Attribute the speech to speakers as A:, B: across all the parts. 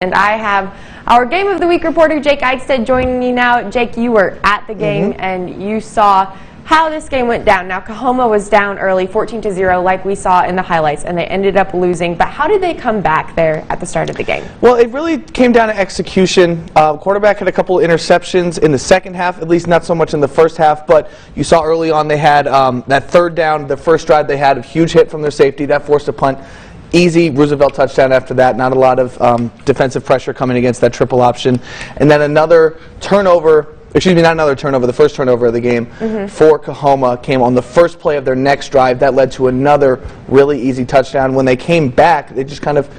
A: And I have our Game of the Week reporter, Jake Eidsted, joining me now. Jake, you were at the game and you saw how this game went down. Now, Coahoma was down early, 14-0, like we saw in the highlights, and they ended up losing. But how did they come back there at the start of the game?
B: Well, it really came down to execution. Quarterback had a couple of interceptions in the second half, at least not so much in the first half, but you saw early on they had that third down, the first drive they had, a huge hit from their safety. That forced a punt. Easy Roosevelt touchdown after that. Not a lot of defensive pressure coming against that triple option. And then another turnover, excuse me, not another turnover, the first turnover of the game for Coahoma came on the first play of their next drive. That led to another really easy touchdown. When they came back, they just kind of,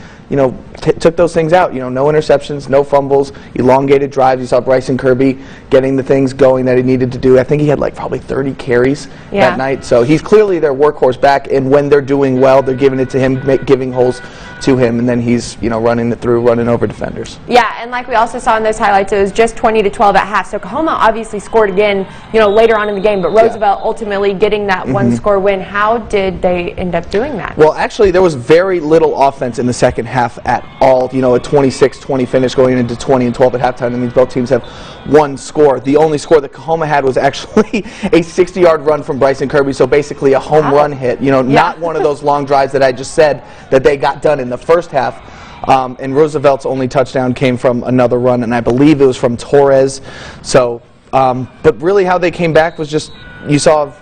B: took those things out. No interceptions, no fumbles, elongated drives. You saw Bryson Kirby getting the things going that he needed to do. I think he had probably 30 carries that night. So he's clearly their workhorse back, and when they're doing well, they're giving it to him, giving holes to him, and then he's running it through, running over defenders.
A: Yeah, and like we also saw in those highlights, it was just 20-12 at half. So Coahoma obviously scored again, later on in the game, but Roosevelt ultimately getting that one-score win. How did they end up doing that?
B: Well, actually, there was very little offense in the second half at all. A 26-20 finish going into 20-12 at halftime. That means both teams have one score. The only score that Coahoma had was actually a 60-yard run from Bryson Kirby, so basically a home run hit. Not one of those long drives that I just said that they got done in the first half. And Roosevelt's only touchdown came from another run, and I believe it was from Torres. So, but really how they came back was just, you saw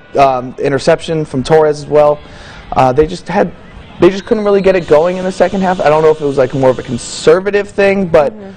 B: interception from Torres as well. They just couldn't really get it going in the second half. I don't know if it was more of a conservative thing,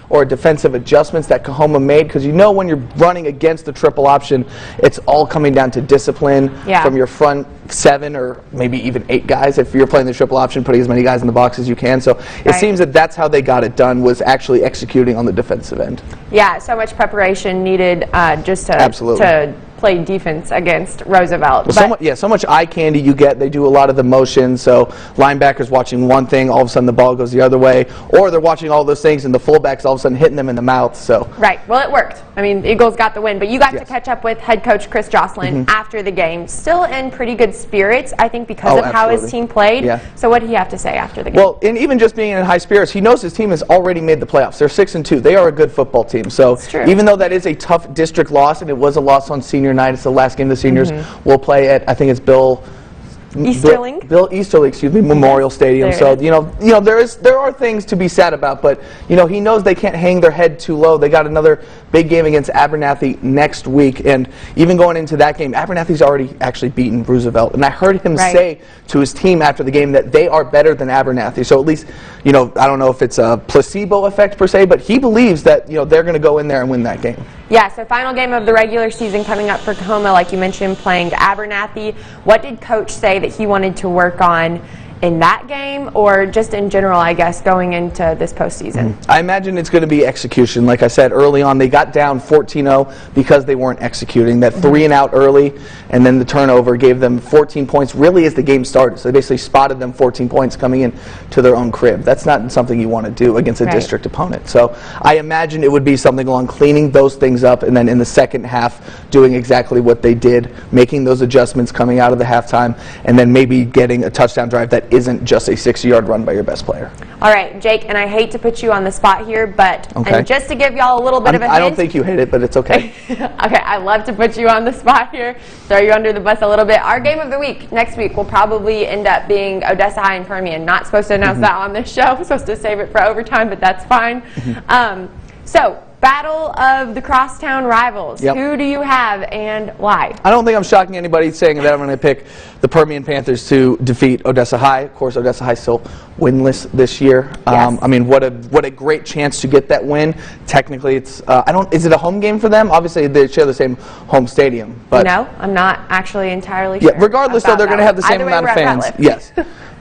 B: or defensive adjustments that Coahoma made, because when you're running against the triple option, it's all coming down to discipline from your front 7 or maybe even 8 guys. If you're playing the triple option, putting as many guys in the box as you can. So it seems that that's how they got it done, was actually executing on the defensive end.
A: Yeah, so much preparation needed just to play defense against Roosevelt.
B: Well, so much eye candy you get. They do a lot of the motion, so linebackers watching one thing, all of a sudden the ball goes the other way, or they're watching all those things and the fullbacks all of a sudden hitting them in the mouth. So
A: right. Well, it worked. I mean, the Eagles got the win, but you got to catch up with head coach Chris Joslin after the game. Still in pretty good spirits, I think, because of how his team played. So what did he have to say after the game?
B: Well, and even just being in high spirits, he knows his team has already made the playoffs. They're 6-2. They are a good football team. So even though that is a tough district loss, and it was a loss on senior night, it's the last game the seniors will play at, I think it's Bill Easterling, Memorial Stadium. So there are things to be sad about, but he knows they can't hang their head too low. They got another big game against Abernathy next week, and even going into that game, Abernathy's already actually beaten Roosevelt, and I heard him say to his team after the game that they are better than Abernathy. So at least I don't know if it's a placebo effect per se, but he believes that they're going to go in there and win that game.
A: Yeah, so final game of the regular season coming up for Coahoma, like you mentioned, playing Abernathy. What did Coach say that he wanted to work on in that game, or just in general, I guess, going into this postseason?
B: I imagine it's going to be execution. Like I said early on, they got down 14-0 because they weren't executing. That 3-and-out early, and then the turnover gave them 14 points really as the game started. So they basically spotted them 14 points coming in to their own crib. That's not something you want to do against a district opponent. So I imagine it would be something along cleaning those things up, and then in the second half doing exactly what they did, making those adjustments coming out of the halftime, and then maybe getting a touchdown drive that isn't just a 60-yard run by your best player.
A: All right, Jake, and I hate to put you on the spot here, but and just to give y'all a little bit of a hint.
B: I don't think you hit it, but it's okay.
A: Okay, I love to put you on the spot here, throw you under the bus a little bit. Our game of the week next week will probably end up being Odessa High and Permian. Not supposed to announce that on this show. I'm supposed to save it for overtime, but that's fine. So, battle of the crosstown rivals. Who do you have and why?
B: I don't think I'm shocking anybody saying that I'm going to pick the Permian Panthers to defeat Odessa High. Of course, Odessa High still winless this year. I mean, what a great chance to get that win. Technically, it's is it a home game for them? Obviously, they share the same home stadium. But
A: no, I'm not actually entirely sure.
B: Yeah, regardless, though, they're going to have the same amount of fans. Yes.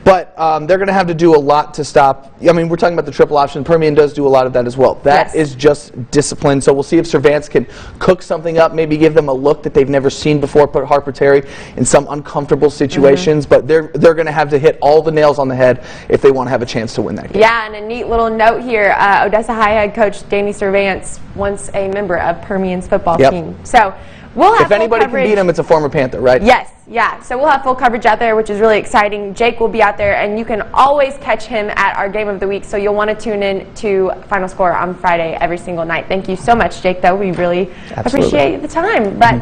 B: But they're going to have to do a lot to stop. I mean, we're talking about the triple option. Permian does do a lot of that as well. That is just discipline. So we'll see if Cervantes can cook something up, maybe give them a look that they've never seen before, put Harper Terry in some uncomfortable situations. But they're going to have to hit all the nails on the head if they want to have a chance to win that game.
A: Yeah, and a neat little note here, Odessa High head coach Danny Cervantes, once a member of Permian's football team. So We'll have
B: If anybody can beat him, it's a former Panther, right?
A: Yes, yeah. So we'll have full coverage out there, which is really exciting. Jake will be out there, and you can always catch him at our Game of the Week, so you'll want to tune in to Final Score on Friday every single night. Thank you so much, Jake, though. We really
B: Absolutely.
A: appreciate the time. But